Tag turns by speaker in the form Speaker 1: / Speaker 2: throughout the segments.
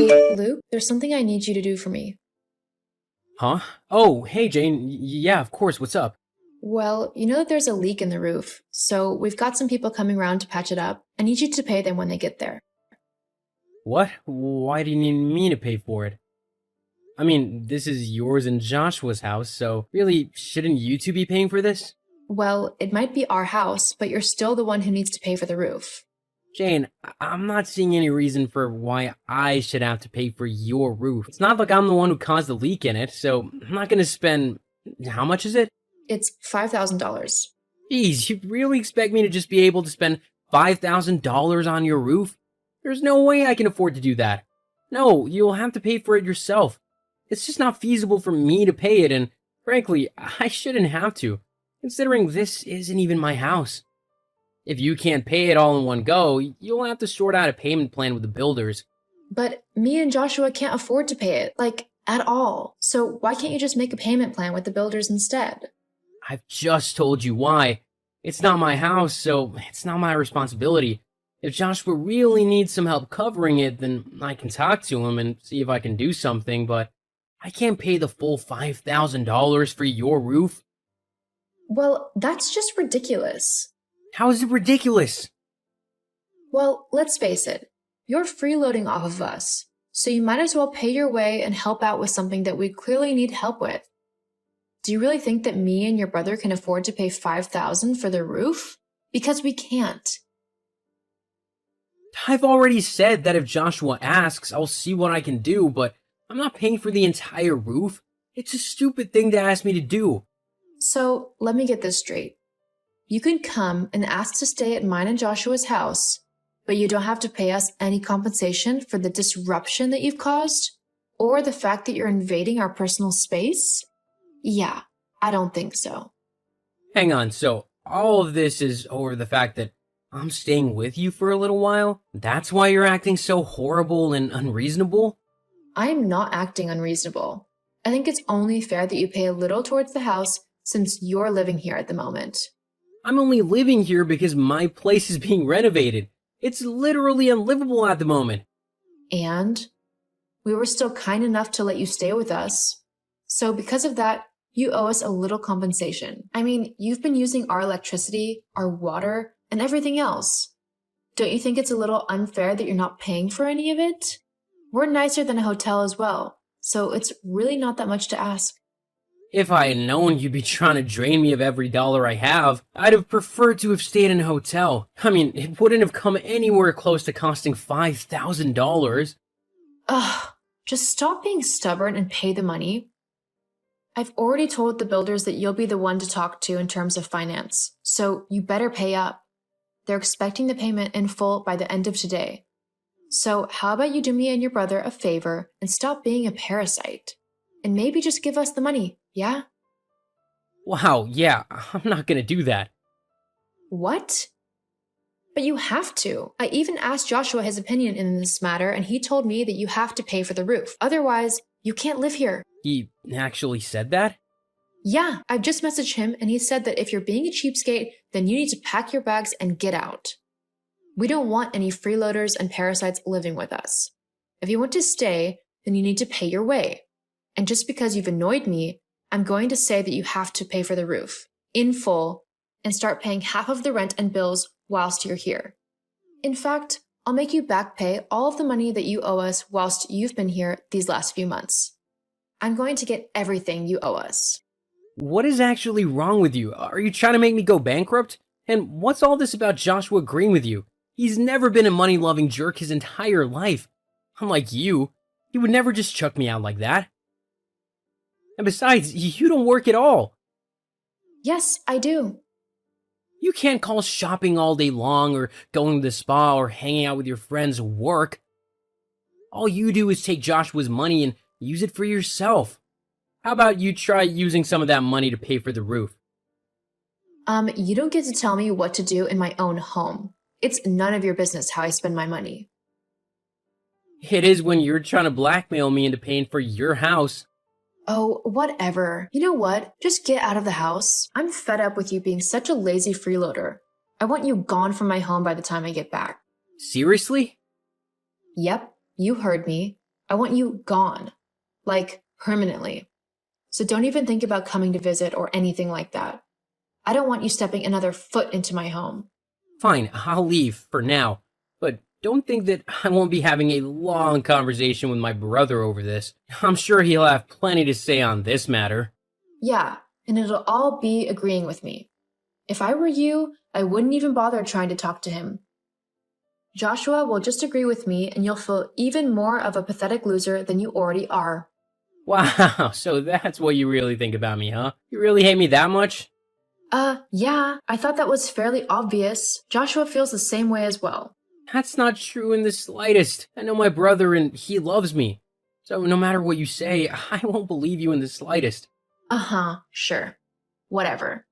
Speaker 1: Hey, Luke, there's something I need you to do for me.
Speaker 2: Huh? Oh, hey Jane. Yeah, of course. What's up?
Speaker 1: Well, you know that there's a leak in the roof, so we've got some people coming around to patch it up. I need you to pay them when they get there.
Speaker 2: What? Why do you need me to pay for it? I mean, this is yours and Joshua's house, so really, shouldn't you two be paying for this?
Speaker 1: Well, it might be our house, but you're still the one who needs to pay for the roof.
Speaker 2: Jane, I'm not seeing any reason for why I should have to pay for your roof. It's not like I'm the one who caused the leak in it, so I'm not gonna spend. How much is it?
Speaker 1: It's $5,000.
Speaker 2: Geez, you really expect me to just be able to spend $5,000 on your roof? There's no way I can afford to do that. No, you'll have to pay for it yourself. It's just not feasible for me to pay it, and frankly, I shouldn't have to, considering this isn't even my house. If you can't pay it all in one go, you'll have to sort out a payment plan with the builders.
Speaker 1: But me and Joshua can't afford to pay it, like, at all. So why can't you just make a payment plan with the builders instead?
Speaker 2: I've just told you why. It's not my house, so it's not my responsibility. If Joshua really needs some help covering it, then I can talk to him and see if I can do something, but I can't pay the full $5,000 for your roof.
Speaker 1: Well, that's just ridiculous.
Speaker 2: How is it ridiculous?
Speaker 1: Well, let's face it, you're freeloading off of us, so you might as well pay your way and help out with something that we clearly need help with. Do you really think that me and your brother can afford to pay $5,000 for the roof? Because we can't.
Speaker 2: I've already said that if Joshua asks, I'll see what I can do, but I'm not paying for the entire roof. It's a stupid thing to ask me to do.
Speaker 1: So let me get this straight. You can come and ask to stay at mine and Joshua's house, but you don't have to pay us any compensation for the disruption that you've caused or the fact that you're invading our personal space? Yeah, I don't think so.
Speaker 2: Hang on, so all of this is over the fact that I'm staying with you for a little while? That's why you're acting so horrible and unreasonable?
Speaker 1: I'm not acting unreasonable. I think it's only fair that you pay a little towards the house since you're living here at the moment.
Speaker 2: I'm only living here because my place is being renovated. It's literally unlivable at the moment.
Speaker 1: And we were still kind enough to let you stay with us. So because of that, you owe us a little compensation. I mean, you've been using our electricity, our water, and everything else. Don't you think it's a little unfair that you're not paying for any of it? We're nicer than a hotel as well, so it's really not that much to ask.
Speaker 2: If I had known you'd be trying to drain me of every dollar I have, I'd have preferred to have stayed in a hotel. I mean, it wouldn't have come anywhere close to costing $5,000.
Speaker 1: Ugh, just stop being stubborn and pay the money. I've already told the builders that you'll be the one to talk to in terms of finance, so you better pay up. They're expecting the payment in full by the end of today. So how about you do me and your brother a favor and stop being a parasite? And maybe just give us the money, yeah?
Speaker 2: Wow, yeah, I'm not gonna do that.
Speaker 1: What? But you have to. I even asked Joshua his opinion in this matter, and he told me that you have to pay for the roof. Otherwise, you can't live here.
Speaker 2: He actually said that?
Speaker 1: Yeah, I've just messaged him, and he said that if you're being a cheapskate, then you need to pack your bags and get out. We don't want any freeloaders and parasites living with us. If you want to stay, then you need to pay your way. And just because you've annoyed me, I'm going to say that you have to pay for the roof, in full, and start paying half of the rent and bills whilst you're here. In fact, I'll make you back pay all of the money that you owe us whilst you've been here these last few months. I'm going to get everything you owe us.
Speaker 2: What is actually wrong with you? Are you trying to make me go bankrupt? And what's all this about Joshua agreeing with you? He's never been a money-loving jerk his entire life. Unlike you, he would never just chuck me out like that. And besides, you don't work at all.
Speaker 1: Yes, I do.
Speaker 2: You can't call shopping all day long or going to the spa or hanging out with your friends work. All you do is take Joshua's money and use it for yourself. How about you try using some of that money to pay for the roof?
Speaker 1: You don't get to tell me what to do in my own home. It's none of your business how I spend my money.
Speaker 2: It is when you're trying to blackmail me into paying for your house.
Speaker 1: Oh, whatever. You know what? Just get out of the house. I'm fed up with you being such a lazy freeloader. I want you gone from my home by the time I get back.
Speaker 2: Seriously?
Speaker 1: Yep, you heard me. I want you gone. Like, permanently. So don't even think about coming to visit or anything like that. I don't want you stepping another foot into my home.
Speaker 2: Fine, I'll leave for now. But don't think that I won't be having a long conversation with my brother over this. I'm sure he'll have plenty to say on this matter.
Speaker 1: Yeah, and it'll all be agreeing with me. If I were you, I wouldn't even bother trying to talk to him. Joshua will just agree with me, and you'll feel even more of a pathetic loser than you already are.
Speaker 2: Wow, so that's what you really think about me, huh? You really hate me that much?
Speaker 1: Yeah, I thought that was fairly obvious. Joshua feels the same way as well.
Speaker 2: That's not true in the slightest. I know my brother and he loves me. So no matter what you say, I won't believe you in the slightest.
Speaker 1: Sure. Whatever.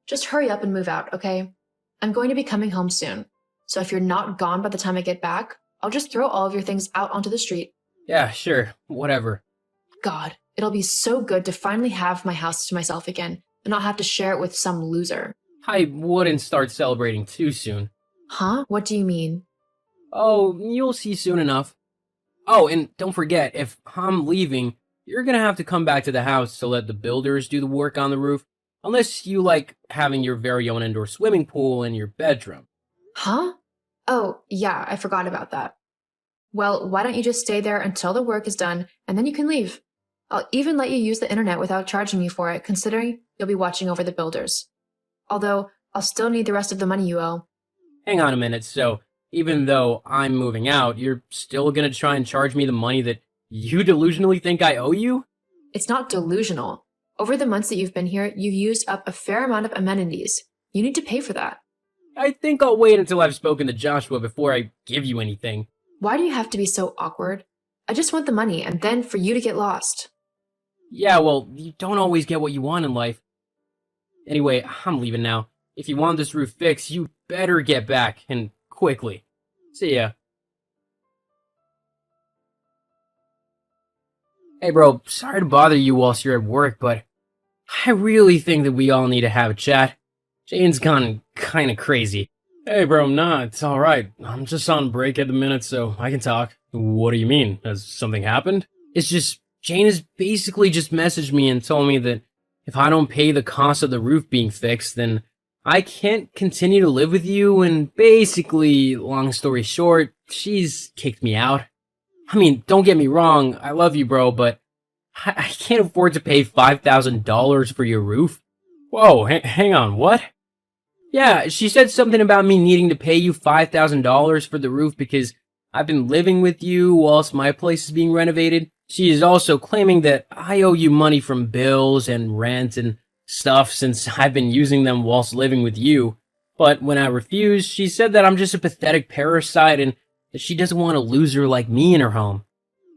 Speaker 1: Just hurry up and move out, okay? I'm going to be coming home soon. So if you're not gone by the time I get back, I'll just throw all of your things out onto the street.
Speaker 2: Yeah, sure, whatever.
Speaker 1: God, it'll be so good to finally have my house to myself again and not have to share it with some loser.
Speaker 2: I wouldn't start celebrating too soon.
Speaker 1: Huh? What do you mean?
Speaker 2: Oh, you'll see soon enough. Oh, and don't forget, if I'm leaving, you're gonna have to come back to the house to let the builders do the work on the roof. Unless you like having your very own indoor swimming pool in your bedroom.
Speaker 1: Huh? Oh, yeah, I forgot about that. Well, why don't you just stay there until the work is done, and then you can leave. I'll even let you use the internet without charging you for it, considering you'll be watching over the builders. Although, I'll still need the rest of the money you owe.
Speaker 2: Hang on a minute, so even though I'm moving out, you're still gonna try and charge me the money that you delusionally think I owe you?
Speaker 1: It's not delusional. Over the months that you've been here, you've used up a fair amount of amenities. You need to pay for that.
Speaker 2: I think I'll wait until I've spoken to Joshua before I give you anything.
Speaker 1: Why do you have to be so awkward? I just want the money, and then for you to get lost.
Speaker 2: Yeah, well, you don't always get what you want in life. Anyway, I'm leaving now. If you want this roof fixed, you better get back, and quickly. See ya. Hey bro, sorry to bother you whilst you're at work, but I really think that we all need to have a chat. Jane's gone kinda crazy. Hey bro, nah, it's alright. I'm just on break at the minute, so I can talk. What do you mean? Has something happened? It's just, Jane has basically just messaged me and told me that if I don't pay the cost of the roof being fixed, then I can't continue to live with you, and basically, long story short, she's kicked me out. I mean, don't get me wrong, I love you bro, but I can't afford to pay $5,000 for your roof. Whoa, hang on, what? Yeah, she said something about me needing to pay you $5,000 for the roof because I've been living with you whilst my place is being renovated. She is also claiming that I owe you money from bills and rent and stuff since I've been using them whilst living with you. But when I refused, she said that I'm just a pathetic parasite and that she doesn't want a loser like me in her home.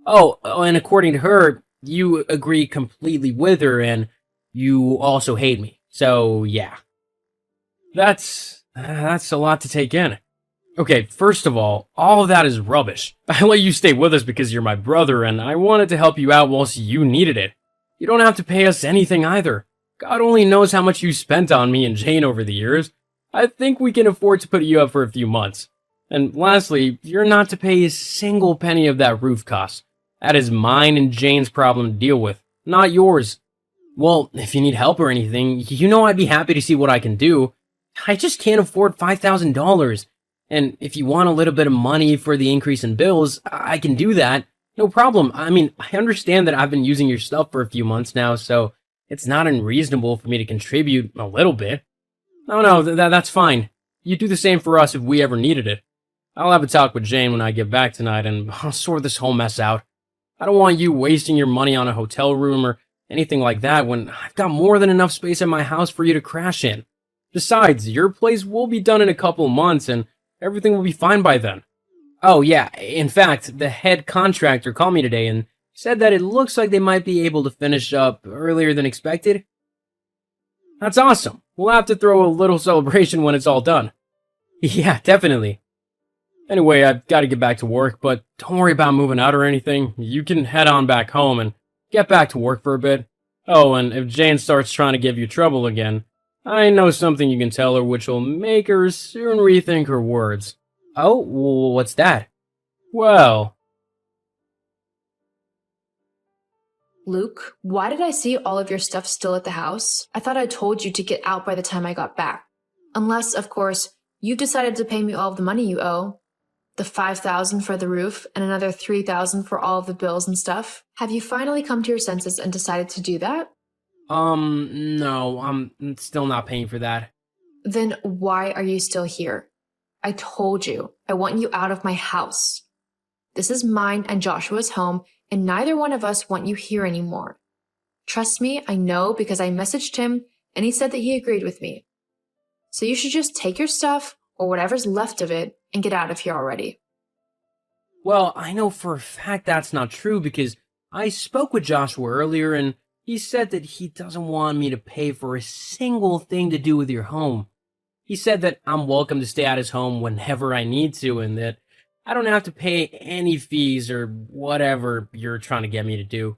Speaker 2: Oh, and according to her, you agree completely with her and you also hate me. So, yeah. That's a lot to take in. Okay, first of all of that is rubbish. I let you stay with us because you're my brother and I wanted to help you out whilst you needed it. You don't have to pay us anything either. God only knows how much you spent on me and Jane over the years. I think we can afford to put you up for a few months. And lastly, you're not to pay a single penny of that roof cost. That is mine and Jane's problem to deal with, not yours. Well, if you need help or anything, you know I'd be happy to see what I can do. I just can't afford $5,000. And if you want a little bit of money for the increase in bills, I can do that. No problem. I mean, I understand that I've been using your stuff for a few months now, so it's not unreasonable for me to contribute a little bit. No, that's fine. You do the same for us if we ever needed it. I'll have a talk with Jane when I get back tonight, and I'll sort this whole mess out. I don't want you wasting your money on a hotel room or anything like that when I've got more than enough space at my house for you to crash in. Besides, your place will be done in a couple months, and everything will be fine by then. Oh yeah, in fact, the head contractor called me today and said that it looks like they might be able to finish up earlier than expected. That's awesome. We'll have to throw a little celebration when it's all done. Yeah, definitely. Anyway, I've got to get back to work, but don't worry about moving out or anything. You can head on back home and get back to work for a bit. Oh, and if Jane starts trying to give you trouble again, I know something you can tell her which will make her soon rethink her words. Oh, what's that? Well,
Speaker 1: Luke, why did I see all of your stuff still at the house? I thought I told you to get out by the time I got back. Unless, of course, you've decided to pay me all of the money you owe. The $5,000 for the roof and another $3,000 for all of the bills and stuff. Have you finally come to your senses and decided to do that?
Speaker 2: No, I'm still not paying for that.
Speaker 1: Then why are you still here? I told you, I want you out of my house. This is mine and Joshua's home, and neither one of us want you here anymore. Trust me, I know because I messaged him and he said that he agreed with me. So you should just take your stuff or whatever's left of it and get out of here already.
Speaker 2: Well, I know for a fact that's not true because I spoke with Joshua earlier and he said that he doesn't want me to pay for a single thing to do with your home. He said that I'm welcome to stay at his home whenever I need to and that I don't have to pay any fees or whatever you're trying to get me to do.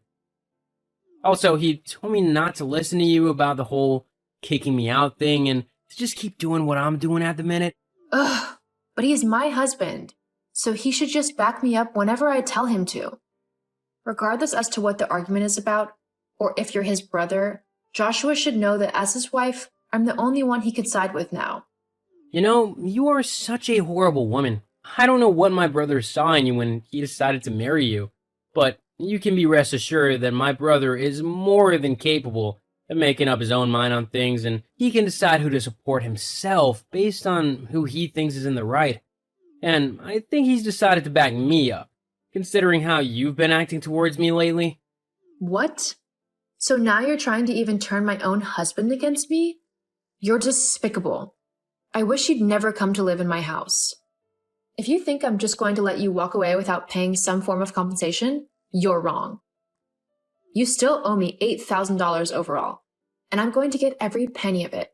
Speaker 2: Also, he told me not to listen to you about the whole kicking me out thing and to just keep doing what I'm doing at the minute.
Speaker 1: Ugh, but he is my husband, so he should just back me up whenever I tell him to. Regardless as to what the argument is about, or if you're his brother, Joshua should know that as his wife, I'm the only one he could side with now.
Speaker 2: You know, you are such a horrible woman. I don't know what my brother saw in you when he decided to marry you, but you can be rest assured that my brother is more than capable of making up his own mind on things, and he can decide who to support himself based on who he thinks is in the right. And I think he's decided to back me up, considering how you've been acting towards me lately.
Speaker 1: What? So now you're trying to even turn my own husband against me? You're despicable. I wish you'd never come to live in my house. If you think I'm just going to let you walk away without paying some form of compensation, you're wrong. You still owe me $8,000 overall, and I'm going to get every penny of it.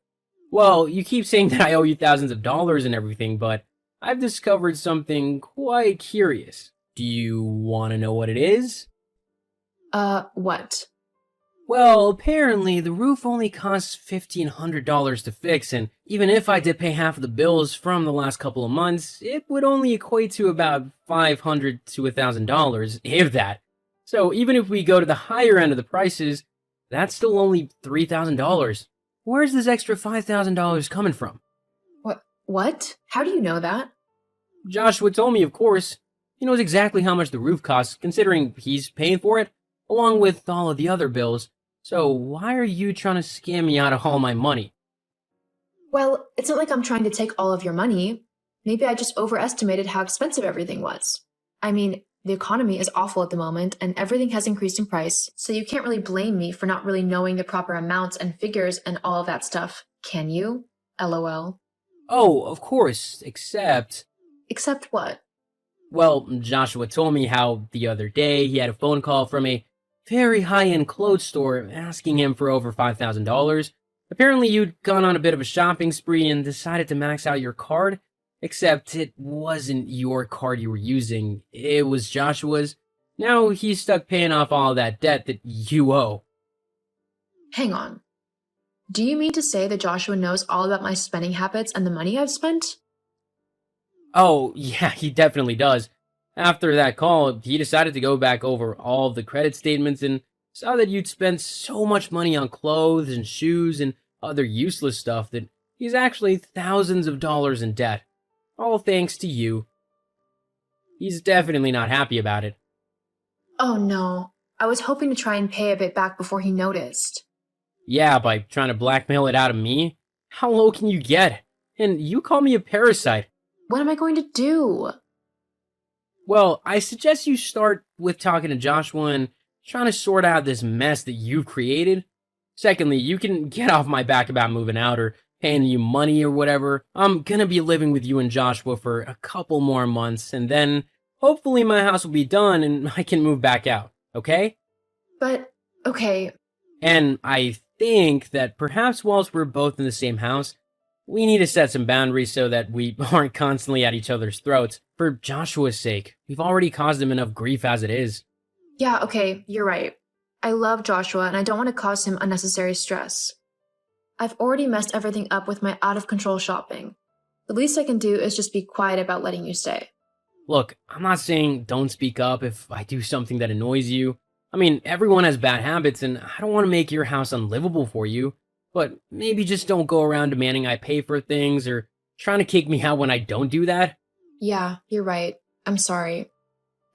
Speaker 2: Well, you keep saying that I owe you thousands of dollars and everything, but I've discovered something quite curious. Do you want to know what it is?
Speaker 1: What?
Speaker 2: Well, apparently the roof only costs $1,500 to fix, and even if I did pay half of the bills from the last couple of months, it would only equate to about $500 to $1,000, if that. So even if we go to the higher end of the prices, that's still only $3,000. Where's this extra $5,000 coming from?
Speaker 1: What? How do you know that?
Speaker 2: Joshua told me, of course. He knows exactly how much the roof costs, considering he's paying for it, along with all of the other bills. So why are you trying to scam me out of all my money?
Speaker 1: Well, it's not like I'm trying to take all of your money. Maybe I just overestimated how expensive everything was. I mean, the economy is awful at the moment and everything has increased in price, so you can't really blame me for not really knowing the proper amounts and figures and all of that stuff, can you? LOL.
Speaker 2: Oh, of course, except...
Speaker 1: Except what?
Speaker 2: Well, Joshua told me how the other day he had a phone call from a very high-end clothes store asking him for over $5,000. Apparently you'd gone on a bit of a shopping spree and decided to max out your card, except it wasn't your card you were using, it was Joshua's. Now he's stuck paying off all that debt that you owe.
Speaker 1: Hang on. Do you mean to say that Joshua knows all about my spending habits and the money I've spent?
Speaker 2: Oh, yeah, he definitely does. After that call, he decided to go back over all of the credit statements and saw that you'd spent so much money on clothes and shoes and other useless stuff that he's actually thousands of dollars in debt. All thanks to you. He's definitely not happy about it.
Speaker 1: Oh no, I was hoping to try and pay a bit back before he noticed.
Speaker 2: Yeah, by trying to blackmail it out of me? How low can you get? And you call me a parasite.
Speaker 1: What am I going to do?
Speaker 2: Well, I suggest you start with talking to Joshua and trying to sort out this mess that you've created. Secondly, you can get off my back about moving out or paying you money or whatever. I'm gonna be living with you and Joshua for a couple more months, and then hopefully my house will be done and I can move back out, okay?
Speaker 1: But, okay.
Speaker 2: And I think that perhaps whilst we're both in the same house, we need to set some boundaries so that we aren't constantly at each other's throats. For Joshua's sake, we've already caused him enough grief as it is.
Speaker 1: Yeah, okay, you're right. I love Joshua and I don't want to cause him unnecessary stress. I've already messed everything up with my out-of-control shopping. The least I can do is just be quiet about letting you stay.
Speaker 2: Look, I'm not saying don't speak up if I do something that annoys you. I mean, everyone has bad habits, and I don't want to make your house unlivable for you, but maybe just don't go around demanding I pay for things or trying to kick me out when I don't do that.
Speaker 1: Yeah, you're right. I'm sorry.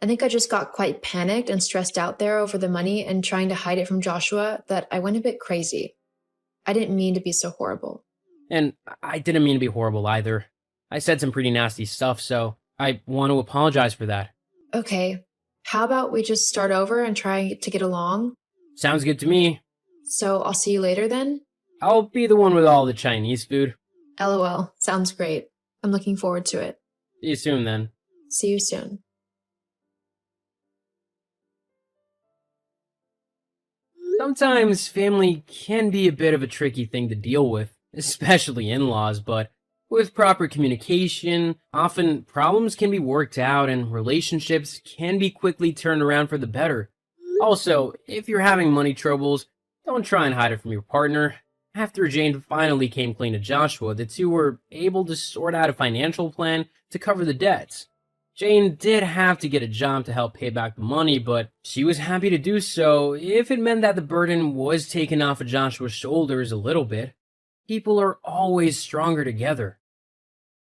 Speaker 1: I think I just got quite panicked and stressed out there over the money and trying to hide it from Joshua that I went a bit crazy. I didn't mean to be so horrible.
Speaker 2: And I didn't mean to be horrible either. I said some pretty nasty stuff, so I want to apologize for that.
Speaker 1: Okay, how about we just start over and try to get along?
Speaker 2: Sounds good to me.
Speaker 1: So I'll see you later then?
Speaker 2: I'll be the one with all the Chinese food.
Speaker 1: LOL, sounds great. I'm looking forward to it.
Speaker 2: See you soon then.
Speaker 1: See you soon.
Speaker 2: Sometimes family can be a bit of a tricky thing to deal with, especially in-laws, but with proper communication, often problems can be worked out and relationships can be quickly turned around for the better. Also, if you're having money troubles, don't try and hide it from your partner. After Jane finally came clean to Joshua, the two were able to sort out a financial plan to cover the debts. Jane did have to get a job to help pay back the money, but she was happy to do so if it meant that the burden was taken off of Joshua's shoulders a little bit. People are always stronger together.